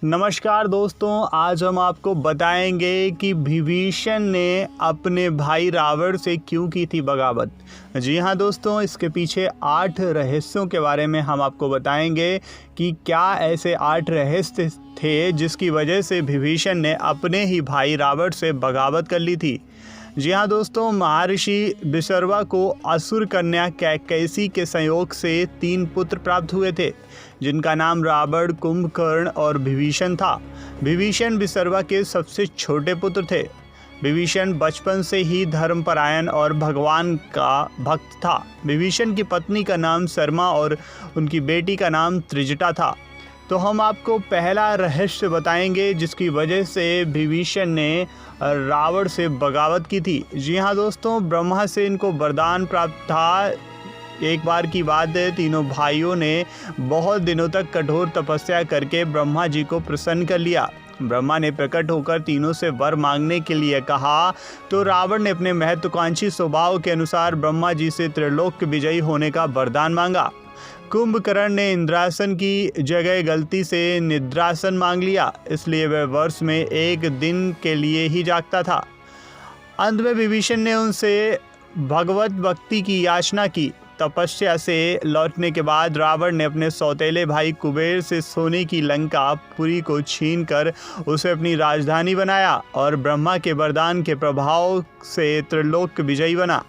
नमस्कार दोस्तों, आज हम आपको बताएंगे कि विभीषण ने अपने भाई रावण से क्यों की थी बगावत। जी हाँ दोस्तों, इसके पीछे 8 रहस्यों के बारे में हम आपको बताएंगे कि क्या ऐसे 8 रहस्य थे जिसकी वजह से विभीषण ने अपने ही भाई रावण से बगावत कर ली थी। जी हाँ दोस्तों, महर्षि विसर्वा को असुर कन्या कैकसी के संयोग से 3 पुत्र प्राप्त हुए थे, जिनका नाम रावण, कुंभकर्ण और विभीषण था। विभीषण विसर्वा के सबसे छोटे पुत्र थे। विभीषण बचपन से ही धर्मपरायण और भगवान का भक्त था। विभीषण की पत्नी का नाम शर्मा और उनकी बेटी का नाम त्रिजटा था। तो हम आपको पहला रहस्य बताएंगे जिसकी वजह से विभीषण ने रावण से बगावत की थी। जी हाँ दोस्तों, ब्रह्मा से इनको वरदान प्राप्त था। एक बार की बात है, तीनों भाइयों ने बहुत दिनों तक कठोर तपस्या करके ब्रह्मा जी को प्रसन्न कर लिया। ब्रह्मा ने प्रकट होकर तीनों से वर मांगने के लिए कहा, तो रावण ने अपने महत्वाकांक्षी स्वभाव के अनुसार ब्रह्मा जी से त्रिलोक विजयी होने का वरदान मांगा। कुंभकर्ण ने इंद्रासन की जगह गलती से निद्रासन मांग लिया, इसलिए वह वर्ष में 1 दिन के लिए ही जागता था। अंत में विभीषण ने उनसे भगवत भक्ति की याचना की। तपस्या से लौटने के बाद रावण ने अपने सौतेले भाई कुबेर से सोने की लंका पुरी को छीनकर उसे अपनी राजधानी बनाया और ब्रह्मा के वरदान के प्रभाव से त्रिलोक विजयी बना।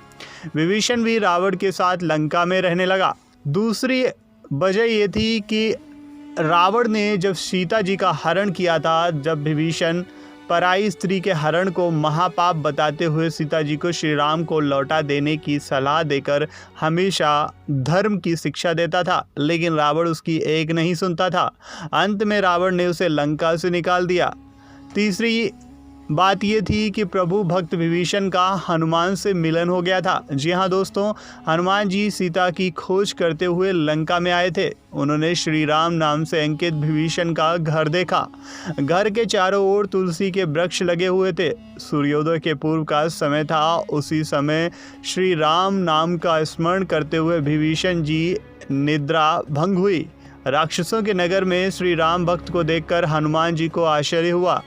विभीषण भी रावण के साथ लंका में रहने लगा। दूसरी वजह ये थी कि रावण ने जब सीता जी का हरण किया था, जब विभीषण पराई स्त्री के हरण को महापाप बताते हुए सीता जी को श्री राम को लौटा देने की सलाह देकर हमेशा धर्म की शिक्षा देता था, लेकिन रावण उसकी एक नहीं सुनता था। अंत में रावण ने उसे लंका से निकाल दिया। तीसरी बात ये थी कि प्रभु भक्त विभीषण का हनुमान से मिलन हो गया था। जी हाँ दोस्तों, हनुमान जी सीता की खोज करते हुए लंका में आए थे। उन्होंने श्री राम नाम से अंकित विभीषण का घर देखा। घर के चारों ओर तुलसी के वृक्ष लगे हुए थे। सूर्योदय के पूर्व का समय था। उसी समय श्री राम नाम का स्मरण करते हुए विभीषण जी निद्रा भंग हुई। राक्षसों के नगर में श्री राम भक्त को देखकर हनुमान जी को आश्चर्य हुआ।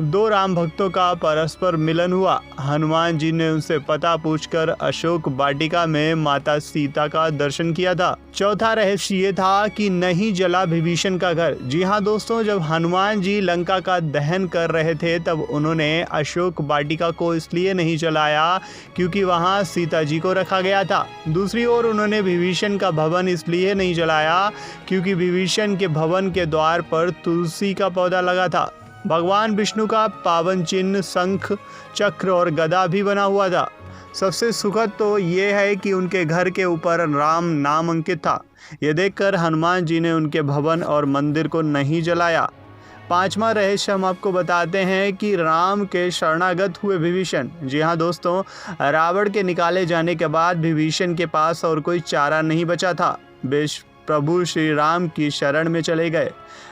2 राम भक्तों का परस्पर मिलन हुआ। हनुमान जी ने उनसे पता पूछकर अशोक वाटिका में माता सीता का दर्शन किया था। चौथा रहस्य ये था कि नहीं जला विभीषण का घर। जी हाँ दोस्तों, जब हनुमान जी लंका का दहन कर रहे थे तब उन्होंने अशोक वाटिका को इसलिए नहीं जलाया क्योंकि वहाँ सीता जी को रखा गया था। दूसरी ओर उन्होंने विभीषण का भवन इसलिए नहीं जलाया क्योंकि विभीषण के भवन के द्वार पर तुलसी का पौधा लगा था। भगवान विष्णु का पावन चिन्ह शंख, चक्र और गदा भी बना हुआ था। सबसे सुखद तो ये है कि उनके घर के ऊपर राम नाम अंकित था। यह देखकर हनुमान जी ने उनके भवन और मंदिर को नहीं जलाया। 5वां रहस्य हम आपको बताते हैं कि राम के शरणागत हुए विभीषण। जी हाँ दोस्तों, रावण के निकाले जाने के बाद विभीषण के पास और कोई चारा नहीं बचा था। प्रभु श्री राम की शरण में चले गए।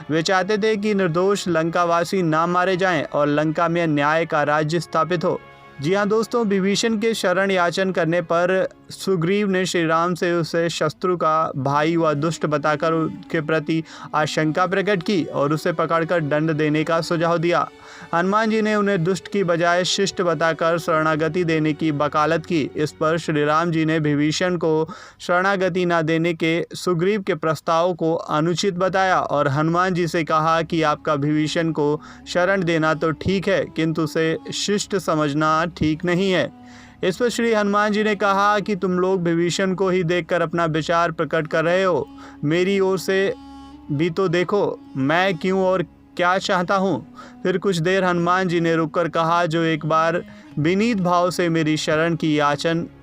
वे चाहते थे कि निर्दोष लंकावासी ना मारे जाएं और लंका में न्याय का राज्य स्थापित हो। जी हाँ दोस्तों, विभीषण के शरण याचन करने पर सुग्रीव ने श्री राम से उसे शत्रु का भाई व दुष्ट बताकर उसके प्रति आशंका प्रकट की और उसे पकड़कर दंड देने का सुझाव दिया। हनुमान जी ने उन्हें दुष्ट की बजाय शिष्ट बताकर शरणागति देने की वकालत की। इस पर श्री राम जी ने विभीषण को शरणागति न देने के सुग्रीव के प्रस्ताव को अनुचित बताया और हनुमान जी से कहा कि आपका विभीषण को शरण देना तो ठीक है, किंतु उसे शिष्ट समझना ठीक नहीं है। इस पर श्री हनुमान जी ने कहा कि तुम लोग विभीषण को ही देखकर अपना विचार प्रकट कर रहे हो, मेरी ओर से भी तो देखो, मैं क्यों और क्या चाहता हूँ। फिर कुछ देर हनुमान जी ने रुककर कहा, जो एक बार विनीत भाव से मेरी शरण की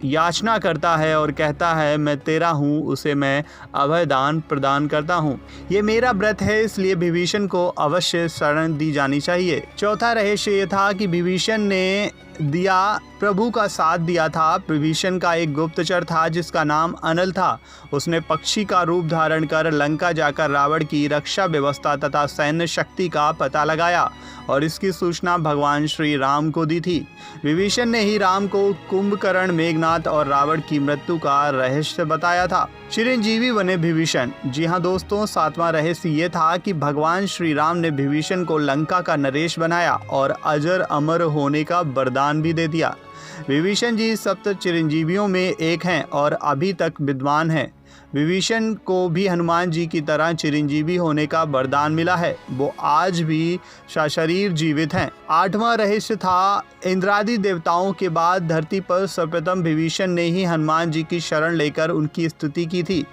याचना करता है और कहता है मैं तेरा हूँ, उसे मैं अभय दान प्रदान करता हूँ। ये मेरा व्रत है, इसलिए विभीषण को अवश्य शरण दी जानी चाहिए। चौथा रहस्य ये था कि विभीषण ने प्रभु का साथ दिया था। विभीषण का एक गुप्तचर था जिसका नाम अनल था। उसने पक्षी का रूप धारण कर लंका जाकर रावण की रक्षा व्यवस्था तथा सैन्य शक्ति का पता लगाया। और इसकी सूचना भगवान श्री राम को दी थी। विभीषण ने ही राम को कुंभकर्ण, मेघनाद और रावण की मृत्यु का रहस्य बताया था। चिरंजीवी बने विभीषण। जी हाँ दोस्तों, 7वां रहस्य ये था कि भगवान श्री राम ने विभीषण को लंका का नरेश बनाया और अजर अमर होने का वरदान भी दे दिया। विभीषण जी सप्त चिरंजीवियों में एक हैं और अभी तक विद्वान हैं। विभीषण को भी हनुमान जी की तरह चिरंजीवी होने का वरदान मिला है। वो आज भी सशरीर जीवित हैं। 8वां रहस्य था, इंद्रादि देवताओं के बाद धरती पर सर्वप्रथम विभीषण ने ही हनुमान जी की शरण लेकर उनकी स्तुति की थी।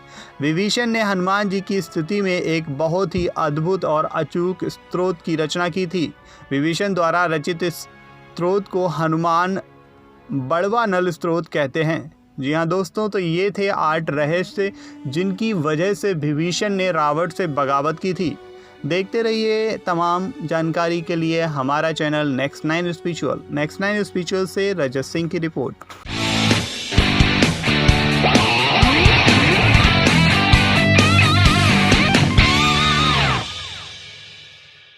विभीषण ने हनुमान जी की स्तुति में एक बहुत ही अद्भुत और अचूक स्तोत्र की रचना की थी। विभीषण द्वारा रचित इस स्तोत्र को हनुमान बड़वा नल स्तोत्र कहते हैं। जी हाँ दोस्तों, तो ये थे 8 रहस्य जिनकी वजह से विभीषण ने रावण से बगावत की थी। देखते रहिए तमाम जानकारी के लिए हमारा चैनल नेक्स्ट 9 स्पिरिचुअल से रजत सिंह की रिपोर्ट।